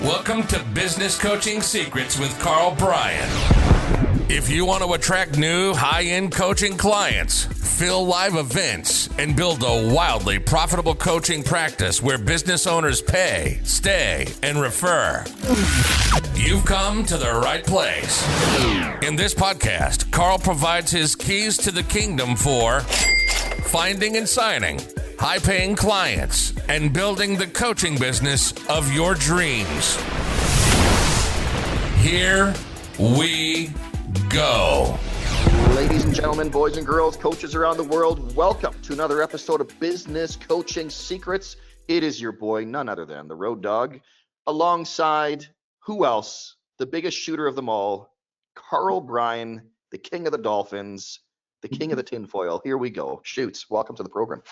Welcome to Business Coaching Secrets with Karl, Bryan. If you want to attract new high-end coaching clients, fill live events, and build a wildly profitable coaching practice where business owners pay, stay, and refer, you've come to the right place. In this podcast, Karl provides his keys to the kingdom for finding and signing high-paying clients and building the coaching business of your dreams. Here we go. Ladies and gentlemen, boys and girls, coaches around the world, welcome to another episode of Business Coaching Secrets. It is your boy, none other than the Road Dog, alongside, who else? The biggest shooter of them all, Karl, Bryan, the king of the Dolphins, the king of the tinfoil. Here we go. Shoots, welcome to the program.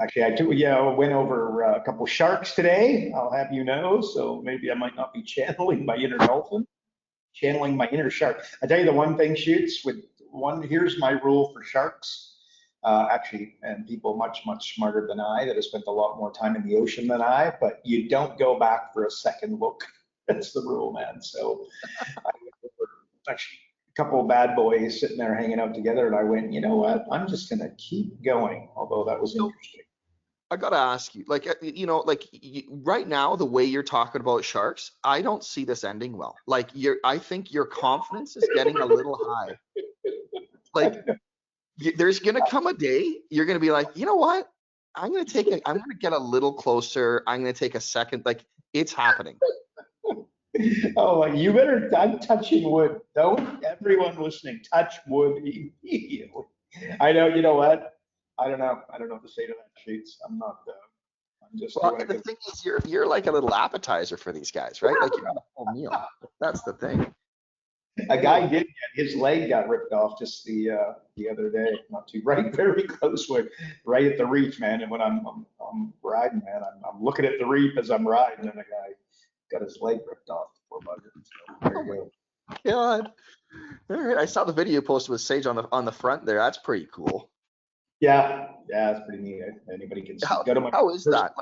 Actually, I went over a couple sharks today, I'll have you know, so maybe I might not be channeling my inner dolphin, channeling my inner shark. I tell you the one thing, Shoots, here's my rule for sharks, and people much smarter than I that have spent a lot more time in the ocean than I, but you don't go back for a second look. That's the rule, man. So I went over, actually, a couple of bad boys sitting there hanging out together, and I went, you know what, I'm just gonna keep going, although that was interesting. I gotta ask you, right now, the way you're talking about sharks, I don't see this ending well. I think your confidence is getting a little high. There's gonna come a day you're gonna be like, you know what? I'm gonna get a little closer. I'm gonna take a second. It's happening. Oh, you better. I'm touching wood. Don't everyone listening touch wood immediately. I know. You know what? I don't know what to say to that, Sheets. I'm not. I'm just. Well, the thing is, you're like a little appetizer for these guys, right? Like you're not a full meal. That's the thing. A guy did get his leg got ripped off just the other day, very close, right at the reef, man. And when I'm riding, man, I'm looking at the reef as I'm riding, and the guy got his leg ripped off. Poor bugger. So there you go. God. All right, I saw the video posted with Sage on the front there. That's pretty cool. Yeah, it's pretty neat. Anybody can see. How is that?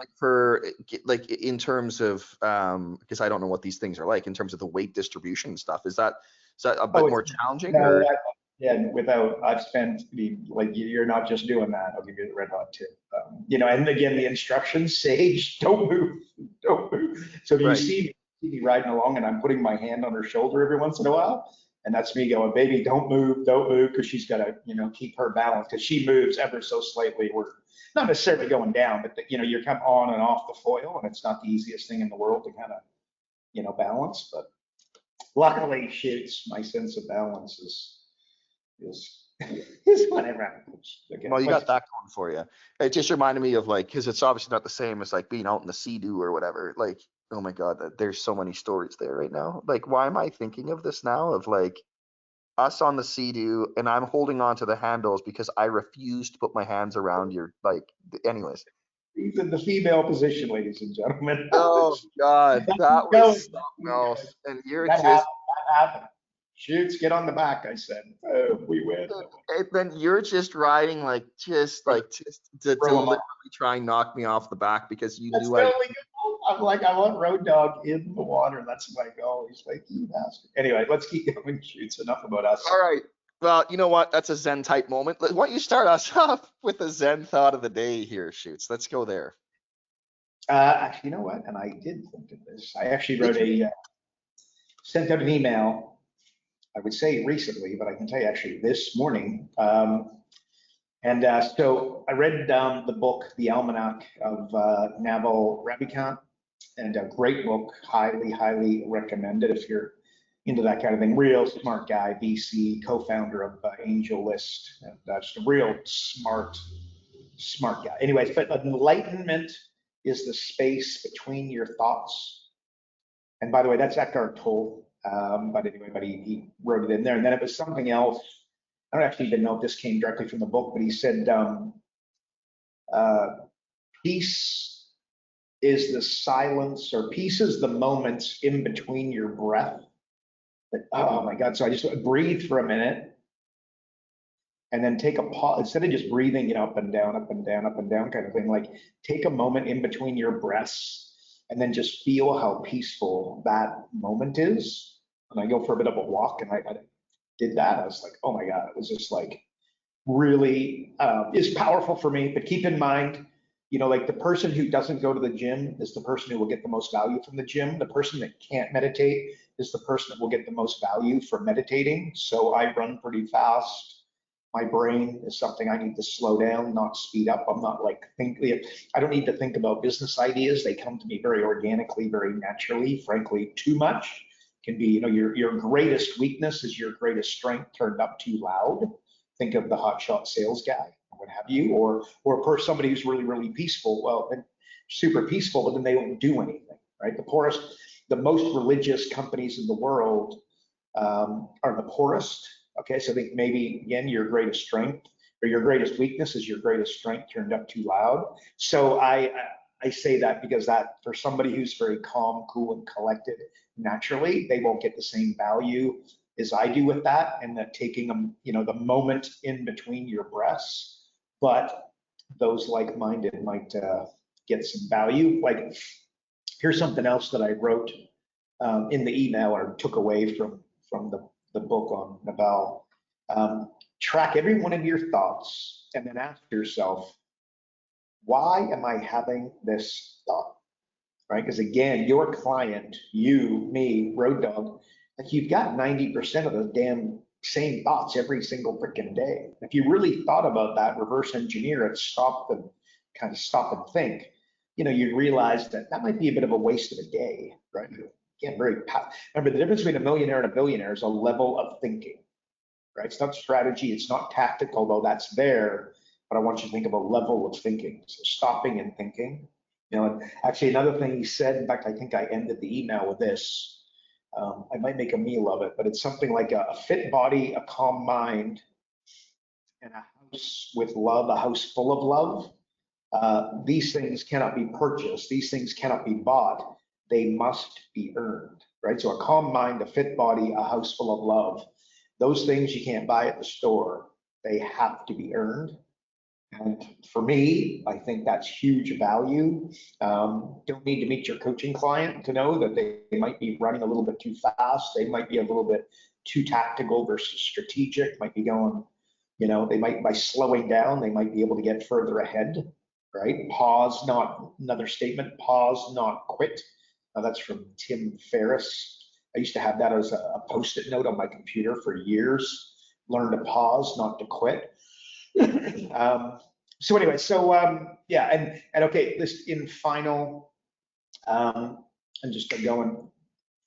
In terms of because I don't know what these things are like in terms of the weight distribution and stuff. Is that a bit more challenging? No, I've spent you're not just doing that. I'll give you the red hot tip. And again, the instructions, Sage, don't move. So if you see me riding along and I'm putting my hand on her shoulder every once in a while, and that's me going, baby, don't move, because she's got to, keep her balance, because she moves ever so slightly. We're not necessarily going down, but you're kind of on and off the foil, and it's not the easiest thing in the world to kind of, balance. But luckily, Shoots, my sense of balance is whatever. Well, you got that going for you. It just reminded me of because it's obviously not the same as being out in the Sea-Doo or whatever. Oh my God, there's so many stories there right now. Why am I thinking of this now? Of us on the Sea-Doo, and I'm holding on to the handles because I refuse to put my hands around your anyways. He's in the female position, ladies and gentlemen. Oh God, that was something else. And that happened. Shoots, get on the back, I said. Oh, we win. And then you're just riding just to deliberately try and knock me off the back because you knew I'm like, I want Road Dog in the water. That's my goal. He's like, you bastard. Anyway, let's keep going. Shoots, enough about us. All right. Well, you know what? That's a Zen type moment. Why don't you start us off with a Zen thought of the day here, Shoots? Let's go there. Actually, you know what? And I did think of this. I actually sent out an email. I would say recently, but I can tell you actually this morning. So I read the book, The Almanac of Naval Ravikant, and a great book, highly recommended if you're into that kind of thing. Real smart guy, VC, co-founder of Angel List, and just a real smart guy. Anyways, but enlightenment is the space between your thoughts. And by the way, that's Eckhart Tolle. But he wrote it in there, and then it was something else. I don't actually even know if this came directly from the book, but he said, peace is the silence, or peace is the moments in between your breath. But, oh my God, so I just breathe for a minute, and then take a pause, instead of just breathing, up and down, kind of thing, take a moment in between your breaths and then just feel how peaceful that moment is. And I go for a bit of a walk, and I did that. I was like, oh my God, it was just like really is powerful for me. But keep in mind, you know, like the person who doesn't go to the gym is the person who will get the most value from the gym. The person that can't meditate is the person that will get the most value from meditating. So I run pretty fast. My brain is something I need to slow down, not speed up. I'm not like I don't need to think about business ideas. They come to me very organically, very naturally. Frankly, too much can be, you know, your greatest weakness is your greatest strength turned up too loud. Think of the hotshot sales guy, or what have you, or for somebody who's really, really peaceful. Well, and super peaceful, but then they won't do anything, right? The most religious companies in the world are the poorest. Okay, so I think maybe again your greatest strength or your greatest weakness is your greatest strength turned up too loud. So I say that because that for somebody who's very calm, cool, and collected, naturally they won't get the same value as I do with that, and that taking them, you know, the moment in between your breaths. But those like-minded might get some value. Like here's something else that I wrote in the email or took away from the book on Naval. Track every one of your thoughts and then ask yourself, why am I having this thought? Right? Because again, your client, you, me, Road Dog, like you've got 90% of the damn same thoughts every single freaking day. If you really thought about that, reverse engineer it, stop and think, you know, you'd realize that that might be a bit of a waste of a day, right? Again, remember the difference between a millionaire and a billionaire is a level of thinking, right? It's not strategy, it's not tactical, though that's there, but I want you to think of a level of thinking. So stopping and thinking. You know, and actually another thing he said, in fact, I think I ended the email with this. I might make a meal of it, but it's something like a fit body, a calm mind, and a house with love, a house full of love. These things cannot be purchased. These things cannot be bought. They must be earned, right? So a calm mind, a fit body, a house full of love. Those things you can't buy at the store. They have to be earned. And for me, I think that's huge value. Don't need to meet your coaching client to know that they might be running a little bit too fast. They might be a little bit too tactical versus strategic, might be going, you know, they might, by slowing down, they might be able to get further ahead, right? Pause, not, another statement, pause, not quit. That's from Tim Ferriss. I used to have that as a post-it note on my computer for years. Learn to pause, not to quit. So anyway, yeah, and okay, this in final, and just going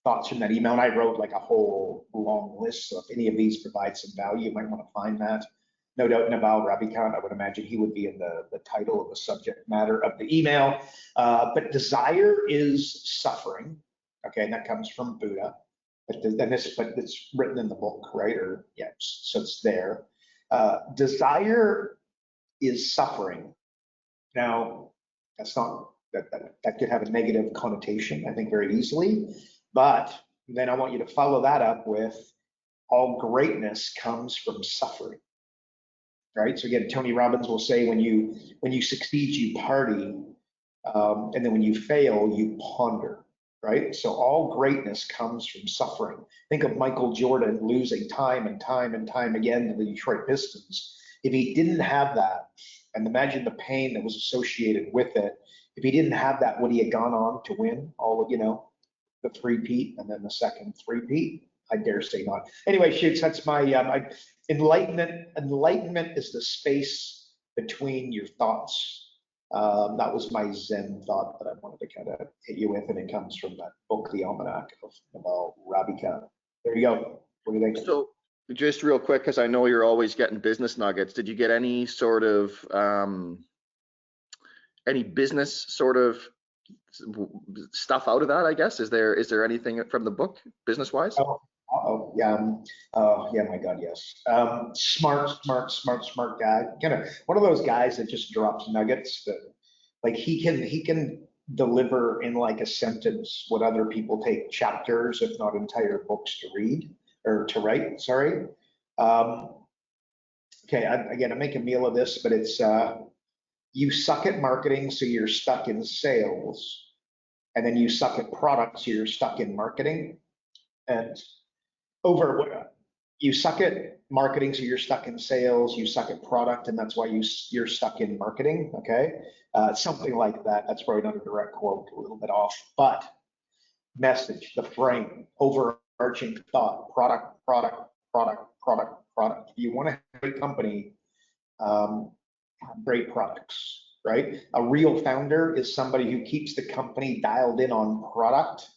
thoughts from that email, and I wrote like a whole long list, so if any of these provide some value, you might want to find that. No doubt Naval Ravikant, I would imagine he would be in the title of the subject matter of the email. But desire is suffering, okay, and that comes from Buddha. But it's written in the book, right? Or yeah, so it's there. Desire is suffering. Now, that's not that could have a negative connotation, I think, very easily. But then I want you to follow that up with all greatness comes from suffering. Right? So again, Tony Robbins will say when you succeed, you party, and then when you fail, you ponder. Right? So all greatness comes from suffering. Think of Michael Jordan losing time and time and time again to the Detroit Pistons. If he didn't have that, and imagine the pain that was associated with it, if he didn't have that, would he have gone on to win all of, you know, the three-peat and then the second three-peat? I dare say not. Anyway, shoots, that's my enlightenment. Enlightenment is the space between your thoughts. That was my Zen thought that I wanted to kind of hit you with, and it comes from that book, The Almanac of Naval Ravikant. There you go. What do you think? So just real quick, because I know you're always getting business nuggets. Did you get any sort of any business sort of stuff out of that? I guess is there anything from the book business wise? Oh yeah, yeah, my God, yes. Smart guy. Kind of one of those guys that just drops nuggets that, like, he can deliver in like a sentence what other people take chapters, if not entire books, to read or to write. Sorry. Okay, again, I make a meal of this, but it's you suck at marketing, so you're stuck in sales. and then you suck at product, so you're stuck in marketing. And you suck at marketing, so you're stuck in sales. You suck at product, and that's why you're stuck in marketing. Okay, something like that. That's probably not a direct quote, a little bit off, but message, the frame, overarching thought: product, product, product, product, product. If you want to have a company, great products, right? A real founder is somebody who keeps the company dialed in on product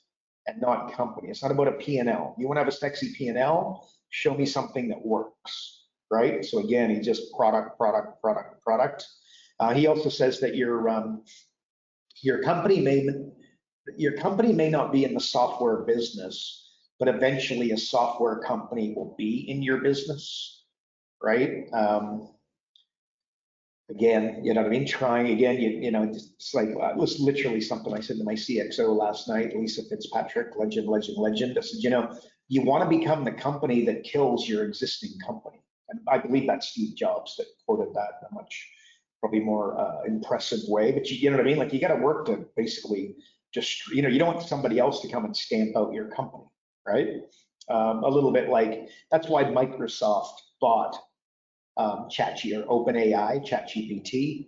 and not company. It's not about a P&L. You want to have a sexy P&L? Show me something that works, right? So again, he just product, product, product, product. He also says that your company may not be in the software business, but eventually a software company will be in your business, right? Again, you know what I mean? Trying again, you know, it's like, it was literally something I said to my CXO last night, Lisa Fitzpatrick, legend, legend, legend. I said, you know, you want to become the company that kills your existing company. And I believe that's Steve Jobs that quoted that in a much, probably more impressive way. But you know what I mean? Like, you got to work to basically just, you know, you don't want somebody else to come and stamp out your company, right? A little bit like, that's why Microsoft bought ChatGPT,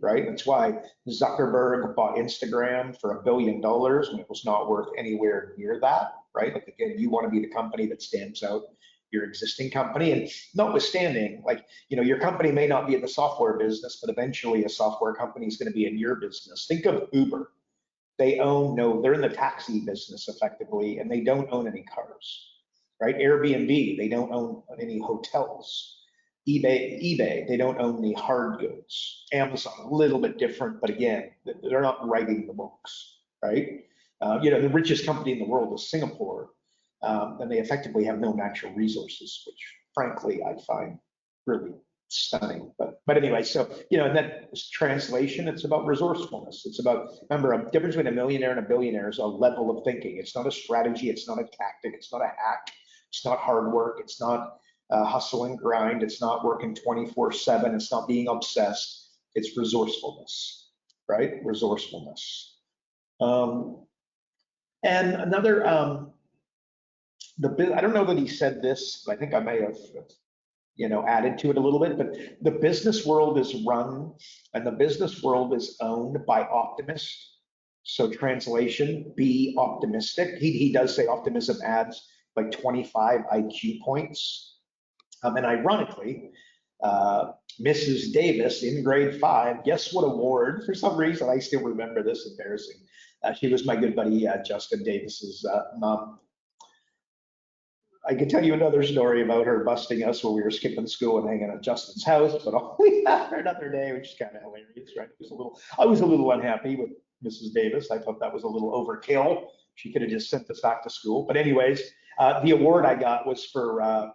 right? That's why Zuckerberg bought Instagram for $1 billion when it was not worth anywhere near that, right? Like, again, you want to be the company that stamps out your existing company. And notwithstanding, like, you know, your company may not be in the software business, but eventually a software company is going to be in your business. Think of Uber. They're in the taxi business effectively, and they don't own any cars, right? Airbnb, they don't own any hotels. eBay, they don't own the hard goods. Amazon, a little bit different, but again, they're not writing the books, right? You know, the richest company in the world is Singapore, and they effectively have no natural resources, which frankly I find really stunning. But anyway, so, you know, and that translation, it's about resourcefulness. It's about, remember, a difference between a millionaire and a billionaire is a level of thinking. It's not a strategy, it's not a tactic, it's not a hack, it's not hard work, it's not hustle and grind. It's not working 24/7. It's not being obsessed. It's resourcefulness, right? Resourcefulness. And another, I don't know that he said this, but I think I may have, you know, added to it a little bit, but the business world is run and the business world is owned by optimists. So translation, be optimistic. He does say optimism adds like 25 IQ points. And ironically, Mrs. Davis in grade 5, guess what award? For some reason, I still remember this, embarrassing. She was my good buddy, Justin Davis's mom. I could tell you another story about her busting us when we were skipping school and hanging at Justin's house, but I'll leave that for another day, which is kind of hilarious, right? I was a little unhappy with Mrs. Davis. I thought that was a little overkill. She could have just sent us back to school. But anyways, the award I got was for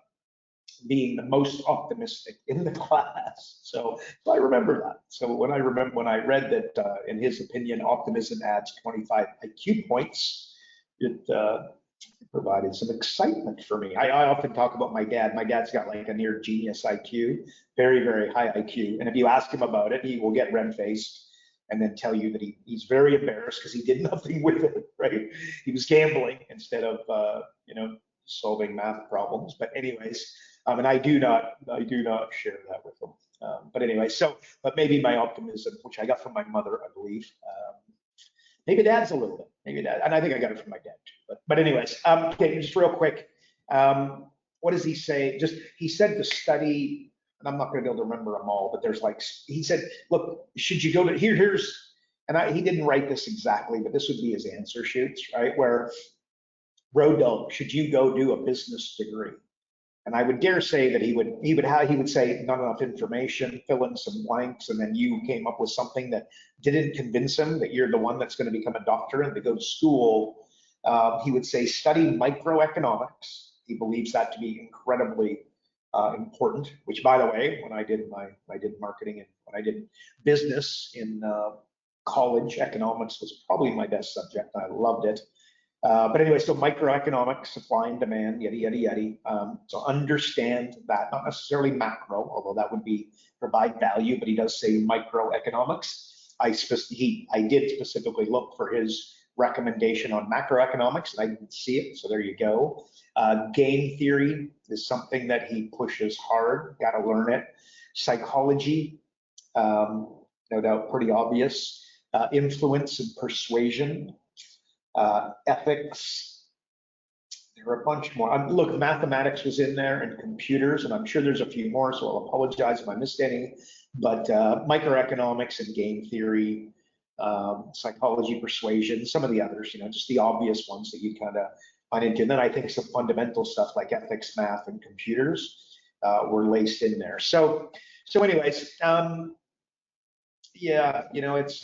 being the most optimistic in the class. So I remember that. So when I read that, in his opinion, optimism adds 25 IQ points, it provided some excitement for me. I often talk about my dad. My dad's got like a near genius IQ, very, very high IQ. And if you ask him about it, he will get red-faced and then tell you that he's very embarrassed because he did nothing with it, right? He was gambling instead of, you know, solving math problems. But anyways, and I do not share that with them. But anyway, but maybe my optimism, which I got from my mother, I believe, maybe dad's a little bit, maybe dad, and I think I got it from my dad too. But anyways, okay, just real quick, what does he say? He said to study, and I'm not going to be able to remember them all, but there's like, he said, look, should you go to he didn't write this exactly, but this would be his answer sheets, right? Where road dog, should you go do a business degree? And I would dare say that he would say not enough information, fill in some blanks, and then you came up with something that didn't convince him that you're the one that's going to become a doctor and to go to school. He would say study microeconomics. He believes that to be incredibly important. Which, by the way, when I did marketing and when I did business in college, economics was probably my best subject. I loved it. But anyway, so microeconomics, supply and demand, yada, yada, yada. So understand that, not necessarily macro, although that would provide value, but he does say microeconomics. I did specifically look for his recommendation on macroeconomics, and I didn't see it, so there you go. Game theory is something that he pushes hard, got to learn it. Psychology, no doubt pretty obvious. Influence and persuasion, ethics. There are a bunch more. Look, mathematics was in there and computers, and I'm sure there's a few more, so I'll apologize if I missed any. But microeconomics and game theory, psychology, persuasion, some of the others, just the obvious ones that you kind of find into. And then I think some fundamental stuff like ethics, math, and computers were laced in there. So anyways, yeah, it's,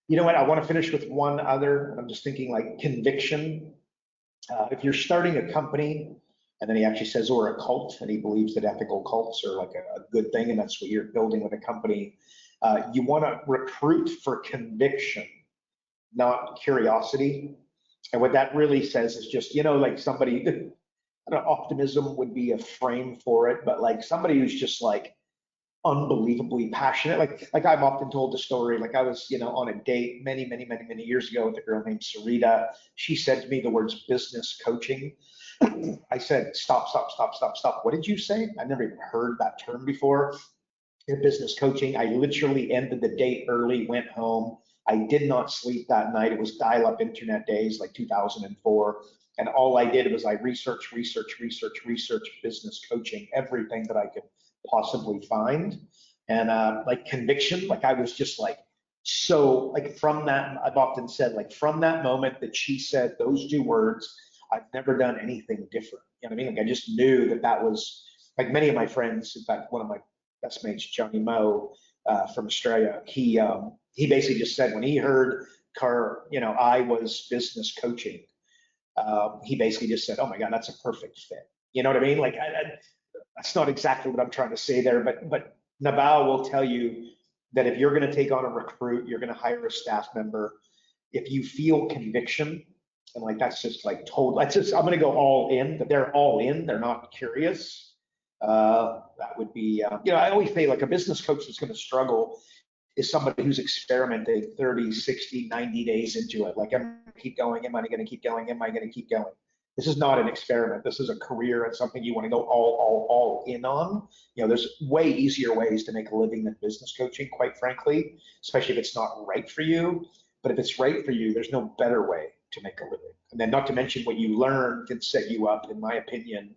you know what, I want to finish with one other. I'm just thinking like conviction. If you're starting a company, and then he actually says, or a cult, and he believes that ethical cults are like a good thing, and that's what you're building with a company. You want to recruit for conviction, not curiosity. And what that really says is just, like somebody, I don't know, optimism would be a frame for it, but like somebody who's just like unbelievably passionate. Like I've often told the story, like I was, on a date many years ago with a girl named Sarita. She said to me the words business coaching. I said, stop. What did you say? I've never even heard that term before. In business coaching, I literally ended the date early, went home. I did not sleep that night. It was dial-up internet days, like 2004. And all I did was I researched business coaching, everything that I could possibly find. And like conviction, like I was just like, so like from that, I've often said, like from that moment that she said those two words, I've never done anything different. You know what I mean? Like I just knew that was, like many of my friends, in fact, one of my best mates, Johnny Moe from Australia, he basically just said when he heard Karl, I was business coaching, he basically just said, oh my God, that's a perfect fit. You know what I mean? Like that's not exactly what I'm trying to say there, but Naval will tell you that if you're going to take on a recruit, you're going to hire a staff member, if you feel conviction, and like that's just like total, I'm going to go all in, but they're all in, they're not curious. That would be, I always say like a business coach that's going to struggle is somebody who's experimenting 30, 60, 90 days into it. Like, am I going to keep going? Am I going to keep going? Am I going to keep going? This is not an experiment. This is a career and something you want to go all in on. There's way easier ways to make a living than business coaching, quite frankly, especially if it's not right for you. But if it's right for you, there's no better way to make a living. And then not to mention what you learn can set you up, in my opinion,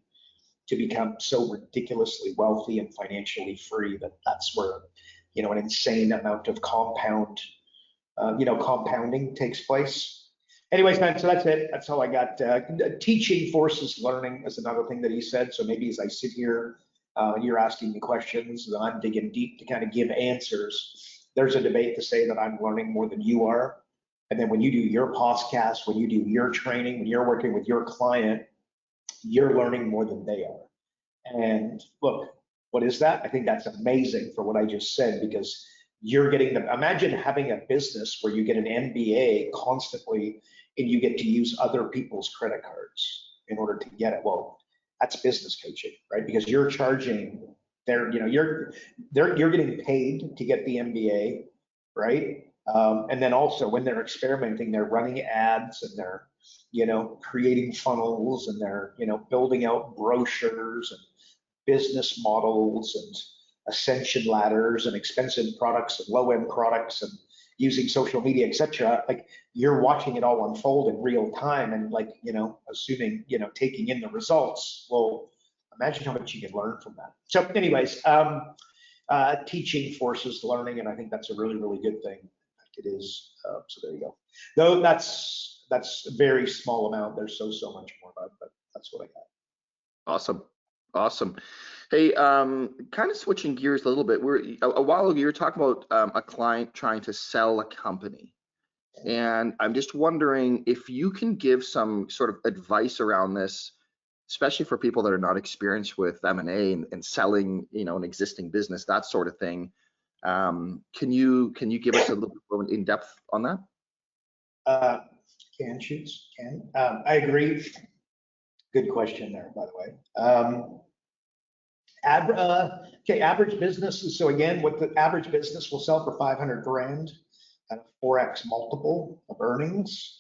to become so ridiculously wealthy and financially free that's where, an insane amount of compounding takes place. Anyways, man, so that's it. That's all I got. Teaching forces learning is another thing that he said. So maybe as I sit here and you're asking me questions, and I'm digging deep to kind of give answers. There's a debate to say that I'm learning more than you are. And then when you do your podcast, when you do your training, when you're working with your client, you're learning more than they are. And look, what is that? I think that's amazing for what I just said, because you're getting them. Imagine having a business where you get an MBA constantly and you get to use other people's credit cards in order to get it. Well, that's business coaching, right? Because you're charging you're getting paid to get the MBA, right? And then also when they're experimenting, they're running ads and they're, creating funnels and they're, building out brochures and business models and ascension ladders and expensive products and low-end products and using social media, etc. Like you're watching it all unfold in real time and like, assuming, taking in the results. Well, imagine how much you could learn from that. So anyways, teaching forces learning, and I think that's a really, really good thing. It is. So there you go. Though that's a very small amount. There's so much more about it, but that's what I got. Awesome. Hey, kind of switching gears a little bit. A while ago you were talking about a client trying to sell a company, and I'm just wondering if you can give some sort of advice around this, especially for people that are not experienced with M&A and selling, an existing business, that sort of thing. Can you give us a little bit more in depth on that? I agree. Good question there, by the way. Average businesses. So again, what the average business will sell for 500 grand at a 4x multiple of earnings.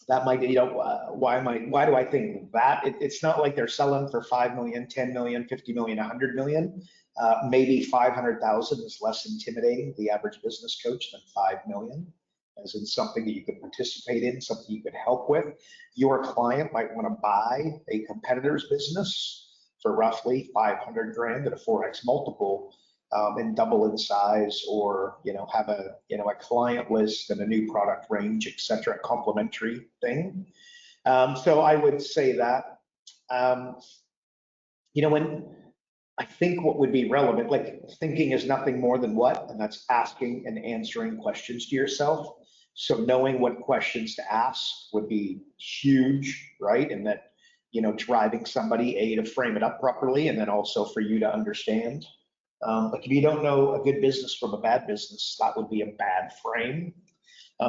That might, why do I think that? It's not like they're selling for 5 million, 10 million, 50 million, 100 million. Maybe 500,000 is less intimidating to the average business coach than 5 million, as in something that you could participate in, something you could help with. Your client might want to buy a competitor's business for roughly 500 grand at a 4x multiple, and double in size, or have a client list and a new product range, etc., complementary thing. So I would say that when I think what would be relevant, like thinking is nothing more than what, and that's asking and answering questions to yourself. So knowing what questions to ask would be huge, right? And that driving somebody to frame it up properly, and then also for you to understand. Like if you don't know a good business from a bad business, that would be a bad frame.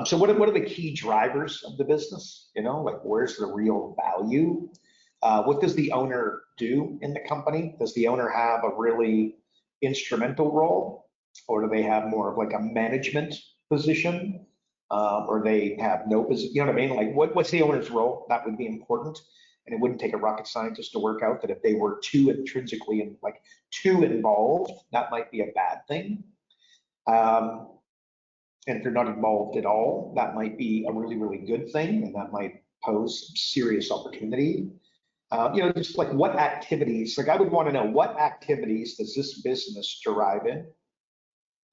So what are the key drivers of the business? Like where's the real value? What does the owner do in the company? Does the owner have a really instrumental role, or do they have more of like a management position, or they have no position? You know what I mean? Like what's the owner's role? That would be important. And it wouldn't take a rocket scientist to work out that if they were too intrinsically too involved, that might be a bad thing. And if they're not involved at all, that might be a really, really good thing, and that might pose some serious opportunity. Just like what activities, like I would want to know what activities does this business derive in?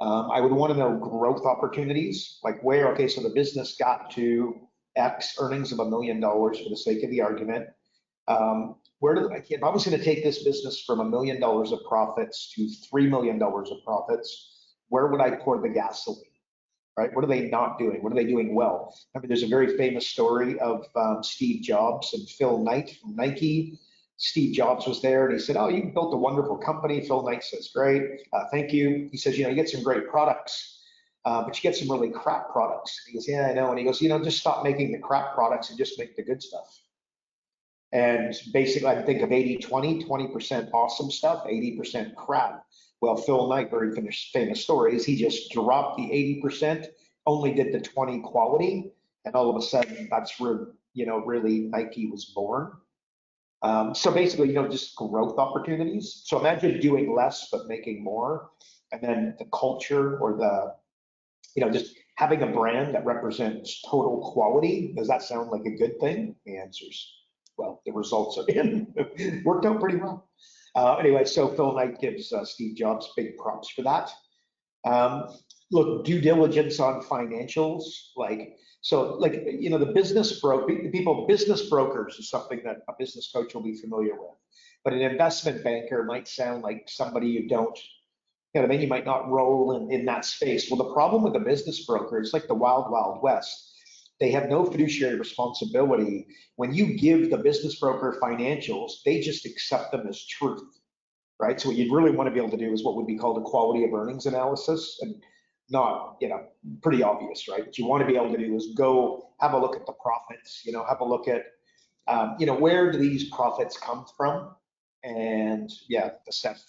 I would want to know growth opportunities, like where, okay, so the business got to X earnings of $1 million for the sake of the argument. If I was going to take this business from $1 million of profits to $3 million of profits, where would I pour the gasoline? Right? What are they not doing? What are they doing well? I mean, there's a very famous story of Steve Jobs and Phil Knight from Nike. Steve Jobs was there and he said, "Oh, you built a wonderful company." Phil Knight says, "Great, thank you." He says, "You get some great products, but you get some really crap products." He goes, "Yeah, I know." And he goes, "Just stop making the crap products and just make the good stuff." And basically, I think of 80-20, 20% awesome stuff, 80% crap. Well, Phil Knight, very famous story, is he just dropped the 80%, only did the 20 quality, and all of a sudden, that's where really Nike was born. So basically, just growth opportunities. So imagine doing less but making more, and then the culture or the just having a brand that represents total quality. Does that sound like a good thing? The answer's, well, the results are in. Worked out pretty well. Anyway, so Phil Knight gives Steve Jobs big props for that. Look, due diligence on financials, the business business brokers is something that a business coach will be familiar with. But an investment banker might sound like somebody you don't, you might not roll in that space. Well, the problem with a business broker, it's like the wild, wild west. They have no fiduciary responsibility. When you give the business broker financials, they just accept them as truth, right? So what you'd really want to be able to do is what would be called a quality of earnings analysis, and not, pretty obvious, right? What you want to be able to do is go have a look at the profits, have a look at, where do these profits come from? And assess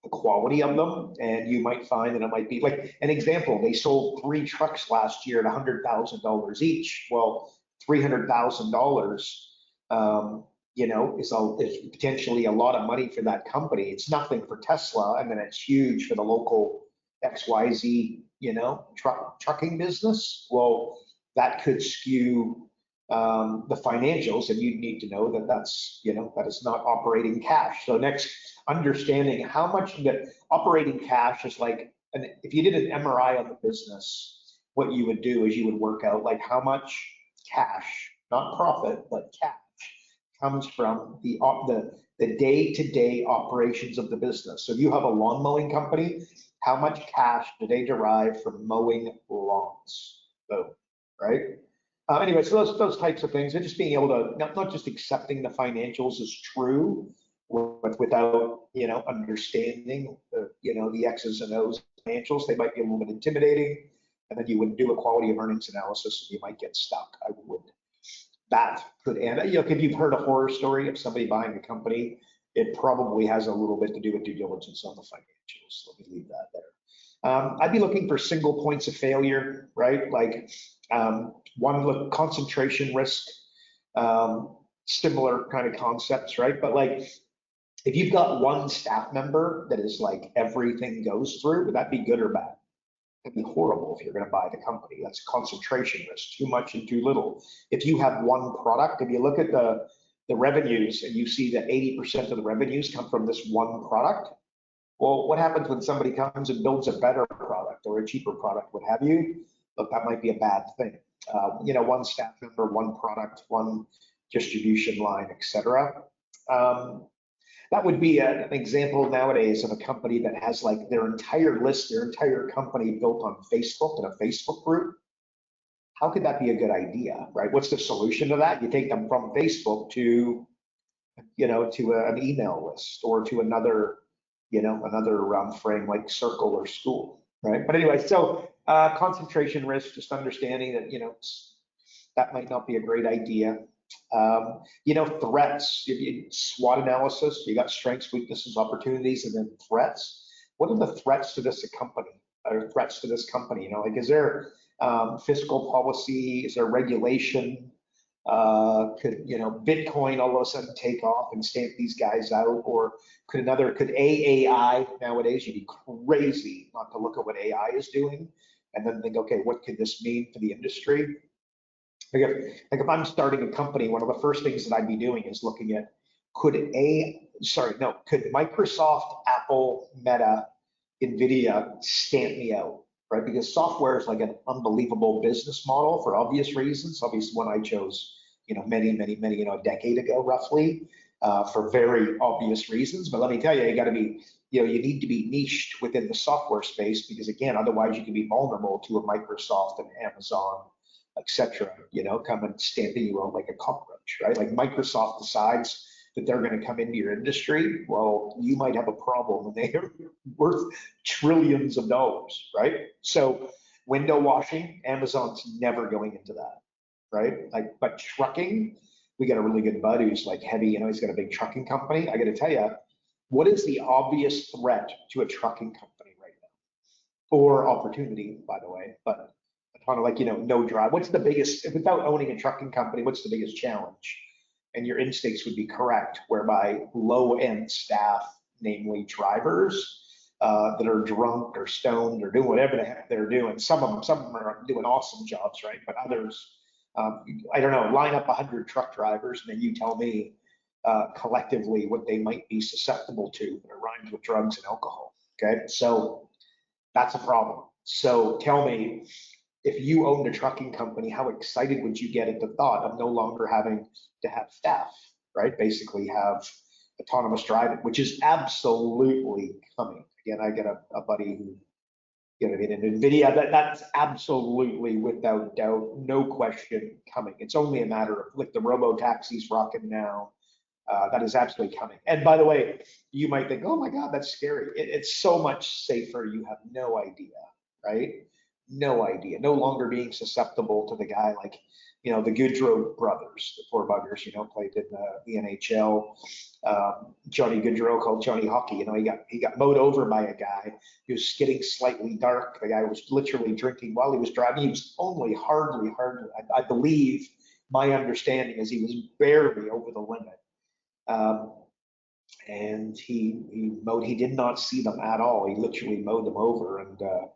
the quality of them. And you might find that it might be like an example. They sold 3 trucks last year at $100,000 each. Well, $300,000, is potentially a lot of money for that company. It's nothing for Tesla, and then it's huge for the local XYZ, trucking business. Well, that could skew the financials, and you need to know that that's, that is not operating cash. So next, understanding how much the operating cash is like, and if you did an MRI on the business, what you would do is you would work out like how much cash, not profit, but cash comes from the day-to-day operations of the business. So if you have a lawn mowing company, how much cash do they derive from mowing lawns? Boom, right? Anyway, so those types of things, and just being able to, not just accepting the financials as true, but without, understanding the X's and O's financials, they might be a little bit intimidating. And then you would do a quality of earnings analysis and you might get stuck. That could end. If you've heard a horror story of somebody buying a company, it probably has a little bit to do with due diligence on the financials. Let me leave that there. I'd be looking for single points of failure, right? Like one, look, concentration risk, similar kind of concepts, right? But like, if you've got one staff member that is like everything goes through, would that be good or bad? It'd be horrible if you're going to buy the company. That's concentration risk, too much and too little. If you have one product, if you look at the revenues and you see that 80% of the revenues come from this one product, well, what happens when somebody comes and builds a better product or a cheaper product, what have you? Look, that might be a bad thing. You know, one staff member, one product, one distribution line, etc. That would be an example nowadays of a company that has like their entire list, their entire company built on Facebook and a Facebook group. How could that be a good idea, right? What's the solution to that? You take them from Facebook to, you know, to an email list or to another, you know, another frame like Circle or School, right? But anyway, so concentration risk, just understanding that, you know, that might not be a great idea. You know, threats, SWOT analysis, you got strengths, weaknesses, opportunities, and then threats. What are the threats to this company? Or threats to this company? You know, like, is there fiscal policy? Is there regulation? Could, you know, Bitcoin all of a sudden take off and stamp these guys out? Or could AAI nowadays, you'd be crazy not to look at what AI is doing and then think, okay, what could this mean for the industry? Like if I'm starting a company, one of the first things that I'd be doing is looking at, could Microsoft, Apple, Meta, NVIDIA stamp me out, right? Because software is like an unbelievable business model for obvious reasons. Obviously one I chose, you know, many, you know, a decade ago, roughly, for very obvious reasons. But let me tell you, you gotta be, you know, you need to be niched within the software space because again, otherwise you can be vulnerable to a Microsoft and Amazon, etc. You know, come and stamping you out like a cockroach, right? Like Microsoft decides that they're going to come into your industry, well, you might have a problem and they are worth trillions of dollars, right? So window washing, Amazon's never going into that, right? Like, but trucking, we got a really good bud who's like heavy, you know, he's got a big trucking company. I got to tell you, what is the obvious threat to a trucking company right now? Or opportunity, by the way, but kind of like, you know, no drive. What's the biggest, without owning a trucking company, what's the biggest challenge? And your instincts would be correct, whereby low-end staff, namely drivers, that are drunk or stoned or doing whatever the heck they're doing. Some of them are doing awesome jobs, right? But others, I don't know, line up 100 truck drivers and then you tell me collectively what they might be susceptible to that rhymes with drugs and alcohol, okay? So that's a problem. So tell me, if you owned a trucking company, how excited would you get at the thought of no longer having to have staff, right? Basically have autonomous driving, which is absolutely coming. Again, I get a buddy who, you know, in NVIDIA, that's absolutely without doubt, no question coming. It's only a matter of like the robo-taxis rocking now. That is absolutely coming. And by the way, you might think, oh my God, that's scary. It's so much safer. You have no idea, right? No idea, no longer being susceptible to the guy like, you know, the Goodrow brothers, the poor buggers, you know, played in the NHL. Johnny Goodrow, called Johnny Hockey, you know, he got mowed over by a guy. He was skidding slightly dark. The guy was literally drinking while he was driving. He was only hardly, I believe my understanding is he was barely over the limit. And he did not see them at all. He literally mowed them over, and the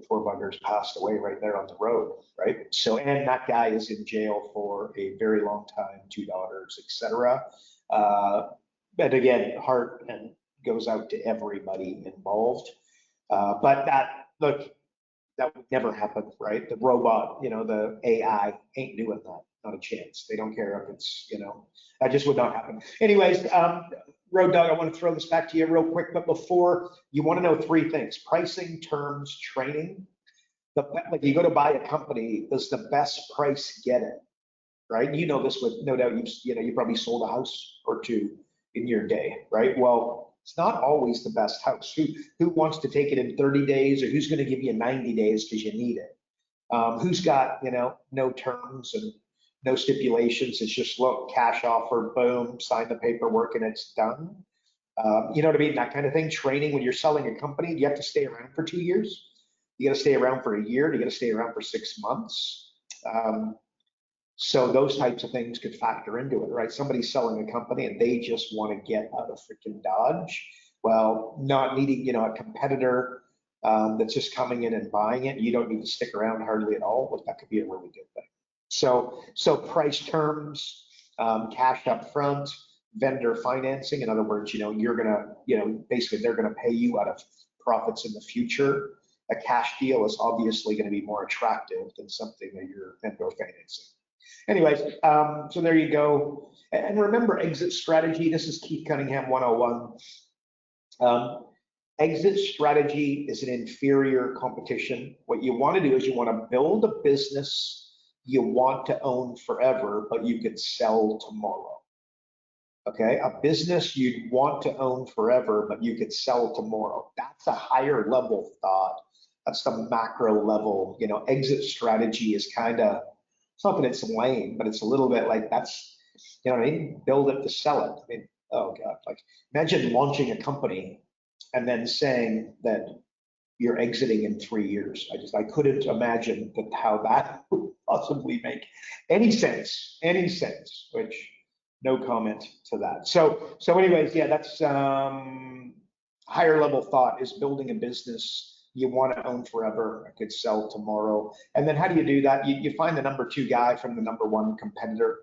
poor buggers passed away right there on the road, right? So, and that guy is in jail for a very long time, 2 daughters, etc. But again, heart and goes out to everybody involved. But that, look, that would never happen, right? The robot, you know, the AI ain't doing that, not a chance. They don't care if it's, you know, that just would not happen. Anyways, Road Dog, I want to throw this back to you real quick, but before, you want to know 3 things: pricing, terms, training. Like you go to buy a company, does the best price get it, right? You know this with no doubt. You probably sold a house or 2 in your day, right? Well, it's not always the best house. Who wants to take it in 30 days, or who's going to give you 90 days because you need it? Who's got, you know, no terms and no stipulations? It's just, look, cash offer, boom, sign the paperwork and it's done. You know what I mean? That kind of thing. Training when you're selling a company, you have to stay around for 2 years. You got to stay around for a year. You got to stay around for 6 months. So those types of things could factor into it, right? Somebody's selling a company and they just want to get out of freaking Dodge. Well, not needing, a competitor that's just coming in and buying it. You don't need to stick around hardly at all. Well, that could be a really good thing. So price terms, cash up front, vendor financing. In other words, you're gonna, basically they're gonna pay you out of profits in the future. A cash deal is obviously going to be more attractive than something that you're vendor financing. Anyways, so there you go. And remember, exit strategy. This is Keith Cunningham 101. Exit strategy is an inferior competition. What you want to do is you want to build a business you want to own forever, but you could sell tomorrow. Okay, a business you'd want to own forever, but you could sell tomorrow. That's a higher level thought. That's the macro level. Exit strategy is kind of, it's not that it's lame, but it's a little bit like that's, what I mean? Build it to sell it. I mean, oh God, like imagine launching a company and then saying that you're exiting in 3 years. I couldn't imagine how that would possibly make any sense, which no comment to that. So anyways, yeah, that's higher level thought is building a business you want to own forever. I could sell tomorrow. And then how do you do that? You find the number 2 guy from the number 1 competitor,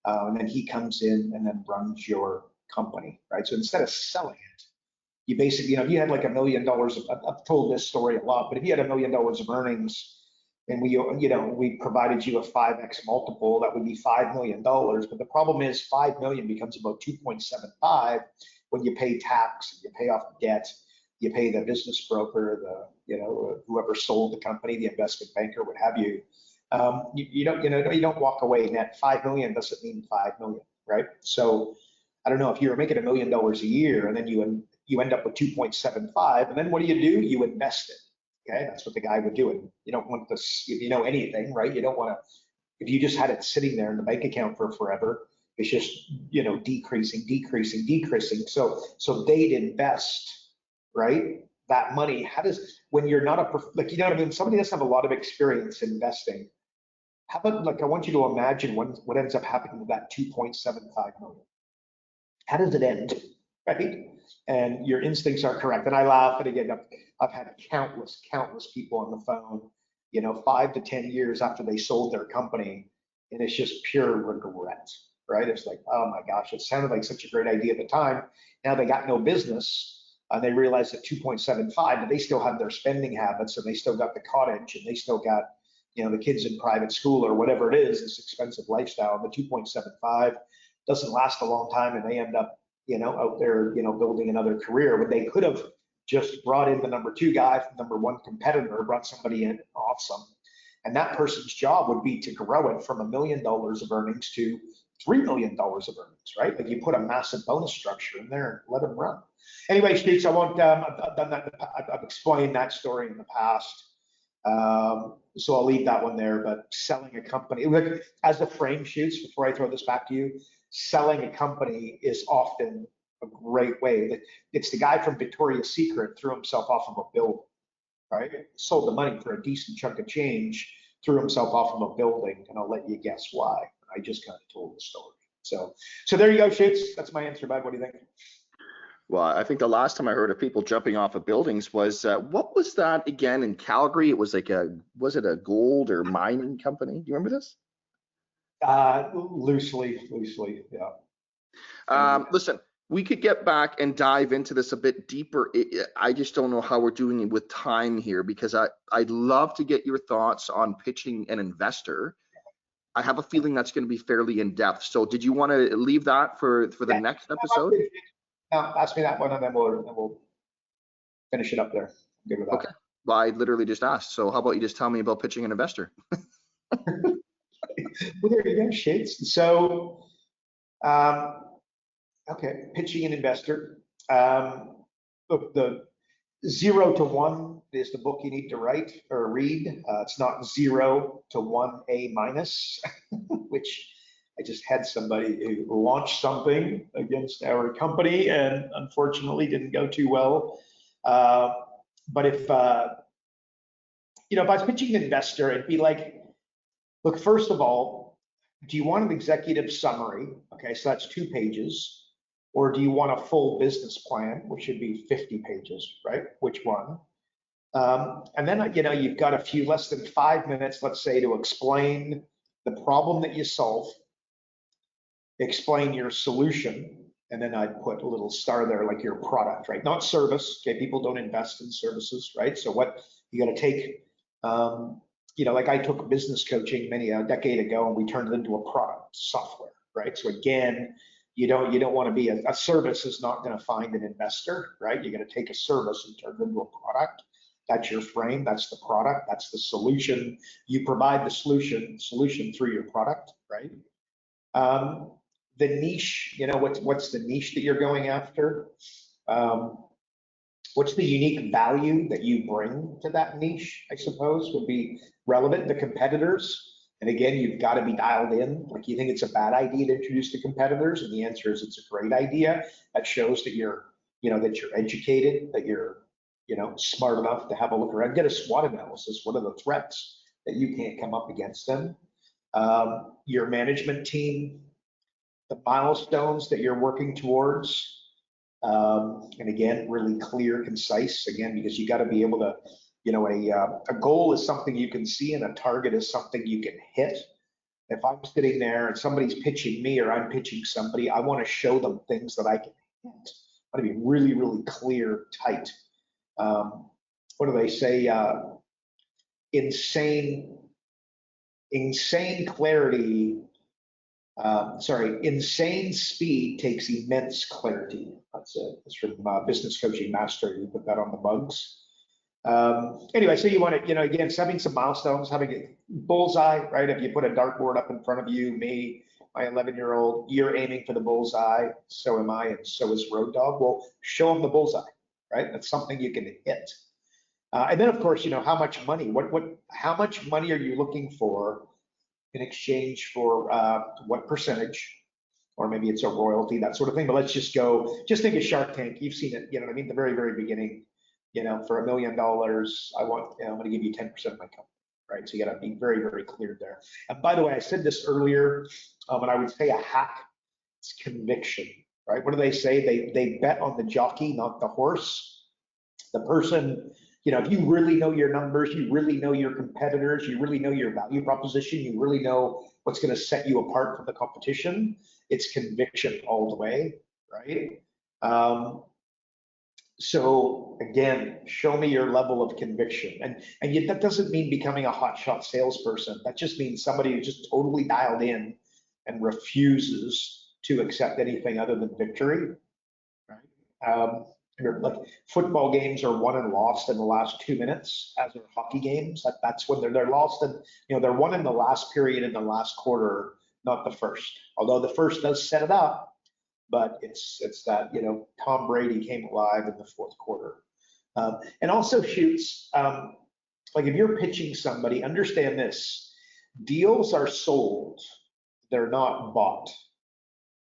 and then he comes in and then runs your company, right? So instead of selling it, you basically, if you had like $1 million, I've told this story a lot, but if you had $1 million of earnings and we provided you a 5x multiple, that would be $5 million. But the problem is 5 million becomes about 2.75 when you pay tax, you pay off debt, you pay the business broker, whoever sold the company, the investment banker, what have you. You don't walk away net. 5 million doesn't mean 5 million, right? So I don't know if you were making $1 million a year and then you end up with 2.75, and then what do? You invest it. Okay, that's what the guy would do. And you don't want this, if you know anything, right? You don't want to, if you just had it sitting there in the bank account for forever, it's just decreasing. So they'd invest, right? That money. When you're not somebody doesn't have a lot of experience investing. How about I want you to imagine what ends up happening with that 2.75 million. How does it end, right? And your instincts are correct. And I laugh, and again, I've had countless people on the phone, 5 to 10 years after they sold their company, and it's just pure regret, right? It's like, oh my gosh, it sounded like such a great idea at the time. Now they got no business. And they realized at 2.75, but they still have their spending habits, and they still got the cottage, and they still got, the kids in private school or whatever it is, this expensive lifestyle. The 2.75 doesn't last a long time, and they end up, out there, building another career. But they could have just brought in the number 2 guy from number 1 competitor, brought somebody in, awesome. And that person's job would be to grow it from $1 million of earnings to $3 million of earnings, right? Like you put a massive bonus structure in there and let them run. Anyway, Steve, I won't, I've done that. I've explained that story in the past. So I'll leave that one there, but selling a company, as the frame shoots, before I throw this back to you, selling a company is often a great way. It's the guy from Victoria's Secret threw himself off of a building, right? Sold the money for a decent chunk of change, threw himself off of a building, and I'll let you guess why. I just kind of told the story. So there you go, Shoots. That's my answer, bud. What do you think? Well, I think the last time I heard of people jumping off of buildings was, what was that again in Calgary? It was like was it a gold or mining company? Do you remember this? Loosely, yeah. Listen, we could get back and dive into this a bit deeper. I just don't know how we're doing it with time here, because I'd love to get your thoughts on pitching an investor. I have a feeling that's going to be fairly in depth. So did you want to leave that for the next episode? No, ask me that one, and then we'll finish it up there. I'm good with that. Okay. Well, I literally just asked. So how about you just tell me about pitching an investor? Well, there you go, Shades. So, okay, pitching an investor. Look, the 0 to 1 is the book you need to write or read. It's not 0 to 1 A-, which I just had somebody who launched something against our company and unfortunately didn't go too well. But if, you know, if I was pitching an investor, it'd be like, look, first of all, do you want an executive summary? Okay, so that's 2 pages. Or do you want a full business plan, which should be 50 pages, right? Which one? And then, you know, you've got a few less than 5 minutes, let's say, to explain the problem that you solve, explain your solution, and then I'd put a little star there, like your product, right? Not service. Okay, people don't invest in services, right? So what you got to take, you know, like I took business coaching a decade ago, and we turned it into a product, software, right? So again, you don't want to be a service is not going to find an investor, right? You're going to take a service and turn it into a product. That's your frame. That's the product. That's the solution. You provide the solution through your product, right? The niche, you know, what's the niche that you're going after? What's the unique value that you bring to that niche, I suppose, would be relevant. The competitors, and again, you've got to be dialed in. Like, you think it's a bad idea to introduce the competitors, and the answer is it's a great idea. That shows that you're, you know, that you're educated, that you're, you know, smart enough to have a look around, get a SWOT analysis. What are the threats that you can't come up against them? Your management team, the milestones that you're working towards, and again, really clear, concise, again, because you got to be able to, you know, a goal is something you can see, and a target is something you can hit. If I'm sitting there and somebody's pitching me, or I'm pitching somebody, I want to show them things that I can hit. I want to be really, really clear, tight. What do they say? Insane clarity. Insane speed takes immense clarity. That's it. It's from Business Coaching Master. You put that on the mugs. Anyway, so you want to, you know, again, having some milestones, having a bullseye, right? If you put a dartboard up in front of you, me, my 11-year-old, you're aiming for the bullseye. So am I, and so is Road Dog. Well, show them the bullseye, right? That's something you can hit. And then, of course, you know, how much money? How much money are you looking for in exchange for what percentage? Or maybe it's a royalty, that sort of thing. But let's just think of Shark Tank. You've seen it, you know what I mean? The very, very beginning, you know, for $1 million, I'm going to give you 10% of my company, right? So you got to be very, very clear there. And by the way, I said this earlier, and I would say a hack, it's conviction, right? What do they say? They bet on the jockey, not the horse. The person, you know, if you really know your numbers, you really know your competitors, you really know your value proposition, you really know what's going to set you apart from the competition, it's conviction all the way, right? So again, show me your level of conviction. And yet that doesn't mean becoming a hotshot salesperson. That just means somebody who's just totally dialed in and refuses to accept anything other than victory, right? Like, football games are won and lost in the last 2 minutes, as are hockey games. That's when they're lost, and you know, they're won in the last period, in the last quarter, not the first. Although the first does set it up, but it's that, you know, Tom Brady came alive in the fourth quarter. And also shoots, like if you're pitching somebody, understand this: deals are sold, they're not bought.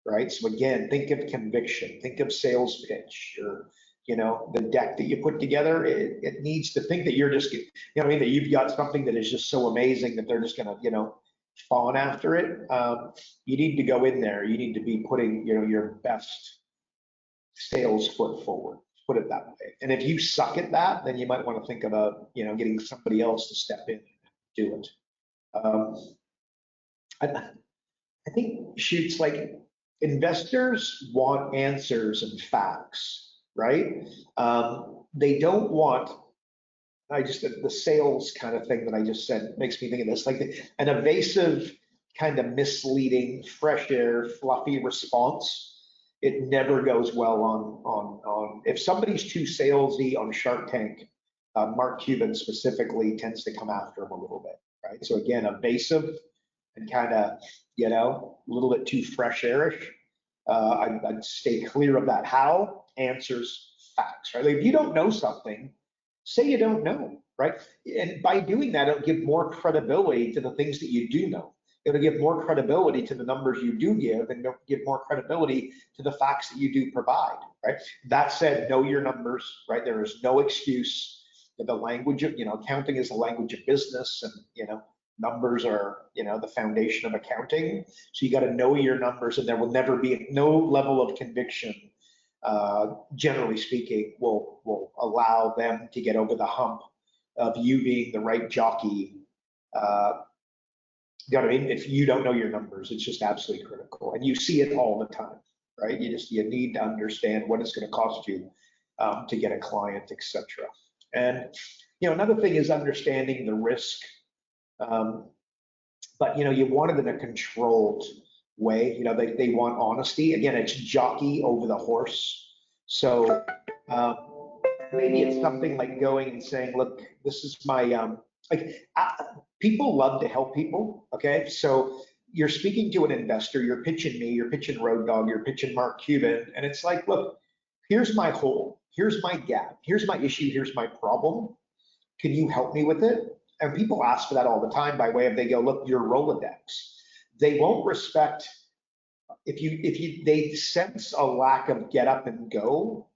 Right? So again, think of conviction, think of sales pitch, or, you know, the deck that you put together. It needs to think that you're just, you know what I mean, that you've got something that is just so amazing that they're just going to, you know, fawn after it. You need to go in there. You need to be putting, you know, your best sales foot forward. Put it that way. And if you suck at that, then you might want to think about, you know, getting somebody else to step in and do it. I think shoots, like, investors want answers and facts, right? They don't want, the sales kind of thing that I just said makes me think of this, like an evasive, kind of misleading, fresh air, fluffy response. It never goes well on if somebody's too salesy on Shark Tank, Mark Cuban specifically tends to come after him a little bit, right? So again, evasive and kind of, you know, a little bit too fresh airish. I'd stay clear of that. How? Answers, facts, right? Like, if you don't know something, say you don't know, right? And by doing that, it'll give more credibility to the things that you do know. It'll give more credibility to the numbers you do give, and give more credibility to the facts that you do provide, right? That said, know your numbers, right? There is no excuse. The language of, accounting is the language of business, and, numbers are, the foundation of accounting. So you got to know your numbers, and there will never be no level of conviction, generally speaking, will allow them to get over the hump of you being the right jockey. You know what I mean? If you don't know your numbers, it's just absolutely critical, and you see it all the time, right? You need to understand what it's going to cost you to get a client, etc. And another thing is understanding the risk, but you want it in a controlled way. They want honesty. Again, it's jockey over the horse. So maybe it's something like going and saying, look, this is my people love to help people. Okay, so you're speaking to an investor, you're pitching me, you're pitching Road Dog, you're pitching Mark Cuban, and it's like, look, here's my hole, here's my gap, here's my issue, here's my problem. Can you help me with it? And people ask for that all the time by way of, they go, look, your Rolodex. They won't respect if they sense a lack of get up and go.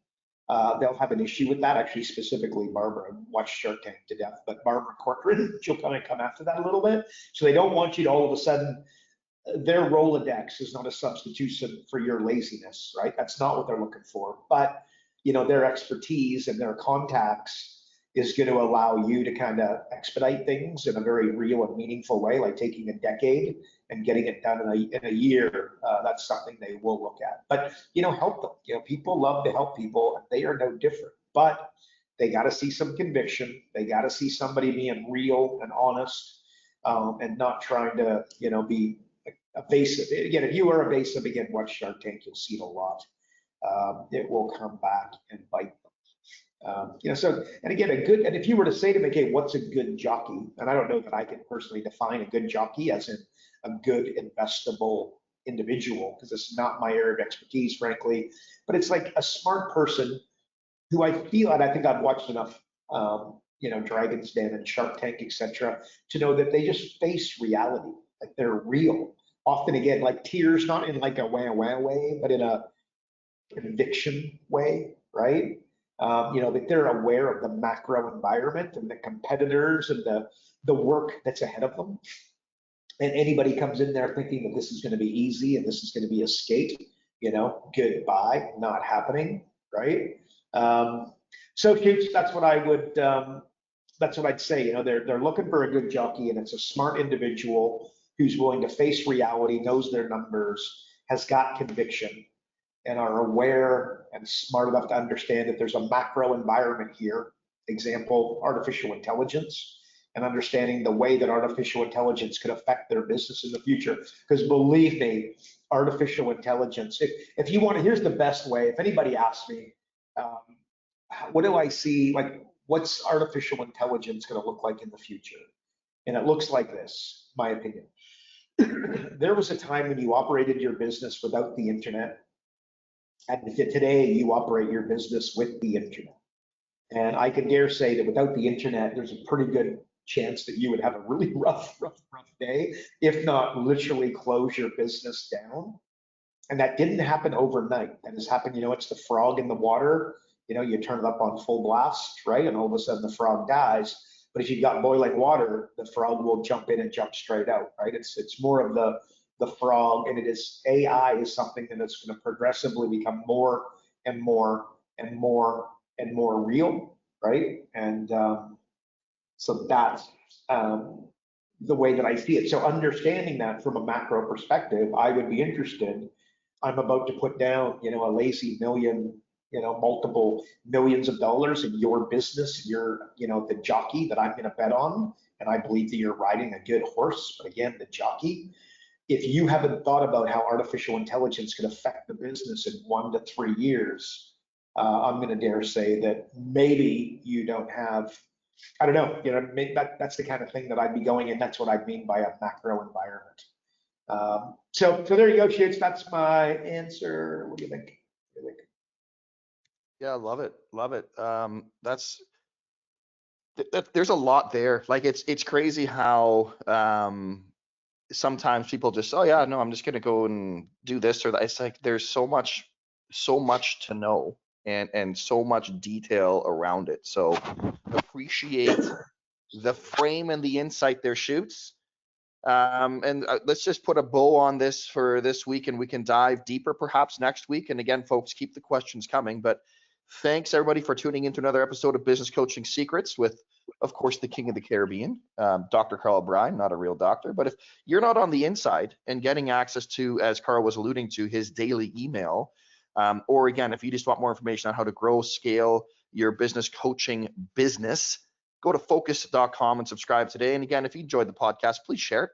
They'll have an issue with that. Actually, specifically Barbara, watched Shark Tank to death, but Barbara Corcoran, she'll kind of come after that a little bit. So they don't want you to all of a sudden, their Rolodex is not a substitution for your laziness, right? That's not what they're looking for. But their expertise and their contacts is going to allow you to kind of expedite things in a very real and meaningful way, like taking a decade and getting it done in a year. That's something they will look at. But help them. People love to help people, and they are no different. But they got to see some conviction. They got to see somebody being real and honest, and not trying to be evasive. Again, if you are evasive, again, watch Shark Tank. You'll see it a lot. It will come back and bite them. So, and again, and if you were to say to me, okay, what's a good jockey? And I don't know that I can personally define a good jockey as in a good investable individual, because it's not my area of expertise, frankly, but it's like a smart person who I feel, and I think I've watched enough, Dragon's Den and Shark Tank, etc., to know that they just face reality, like they're real. Often, again, like tears, not in like a wah wah way, but in a conviction way, right? That they're aware of the macro environment and the competitors and the work that's ahead of them. And anybody comes in there thinking that this is going to be easy and this is going to be a skate, goodbye, not happening, right? So that's what I would, that's what I'd say. They're looking for a good jockey, and it's a smart individual who's willing to face reality, knows their numbers, has got conviction, and are aware and smart enough to understand that there's a macro environment here. Example, artificial intelligence, and understanding the way that artificial intelligence could affect their business in the future. Because believe me, artificial intelligence, if you want to, here's the best way. If anybody asks me, what do I see, like what's artificial intelligence going to look like in the future? And it looks like this, my opinion. There was a time when you operated your business without the internet. And today you operate your business with the internet. And I can dare say that without the internet, there's a pretty good chance that you would have a really rough day, if not literally close your business down. And that didn't happen overnight. That has happened, it's the frog in the water. You turn it up on full blast, right? And all of a sudden the frog dies. But if you've got boiling water, the frog will jump in and jump straight out, right? It's more of the frog, and it is AI is something that is going to progressively become more and more and more and more real, right? And so that's the way that I see it. So understanding that from a macro perspective, I would be interested. I'm about to put down, a lazy million, multiple millions of dollars in your business. You're, the jockey that I'm going to bet on, and I believe that you're riding a good horse. But again, the jockey. If you haven't thought about how artificial intelligence could affect the business in 1 to 3 years, I'm going to dare say that maybe you don't have, I don't know, that's the kind of thing that I'd be going in. That's what I mean by a macro environment. So there you go, Shoots. That's my answer. What do you think? Yeah, love it. There's a lot there. Like it's crazy how sometimes people just, oh yeah, no, I'm just going to go and do this or that. It's like, there's so much to know and so much detail around it. So appreciate the frame and the insight there, Shoots. And let's just put a bow on this for this week, and we can dive deeper perhaps next week. And again, folks, keep the questions coming. But thanks everybody for tuning into another episode of Business Coaching Secrets with, of course, the King of the Caribbean, Dr. Karl Bryan, not a real doctor. But if you're not on the inside and getting access to, as Karl was alluding to, his daily email, or again, if you just want more information on how to grow, scale your business coaching business, go to focus.com and subscribe today. And again, if you enjoyed the podcast, please share it.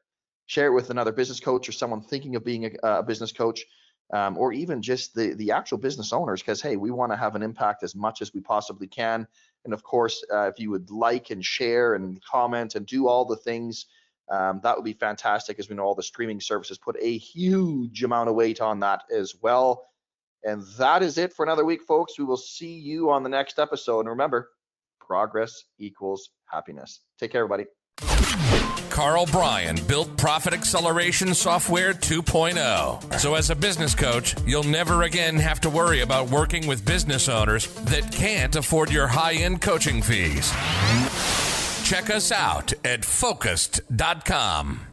Share it with another business coach or someone thinking of being a business coach, or even just the actual business owners, because, hey, we want to have an impact as much as we possibly can. And of course, if you would like and share and comment and do all the things, that would be fantastic, as we know all the streaming services put a huge amount of weight on that as well. And that is it for another week, folks. We will see you on the next episode. And remember, progress equals happiness. Take care, everybody. Karl Bryan built Profit Acceleration Software 2.0. So as a business coach, you'll never again have to worry about working with business owners that can't afford your high-end coaching fees. Check us out at focused.com.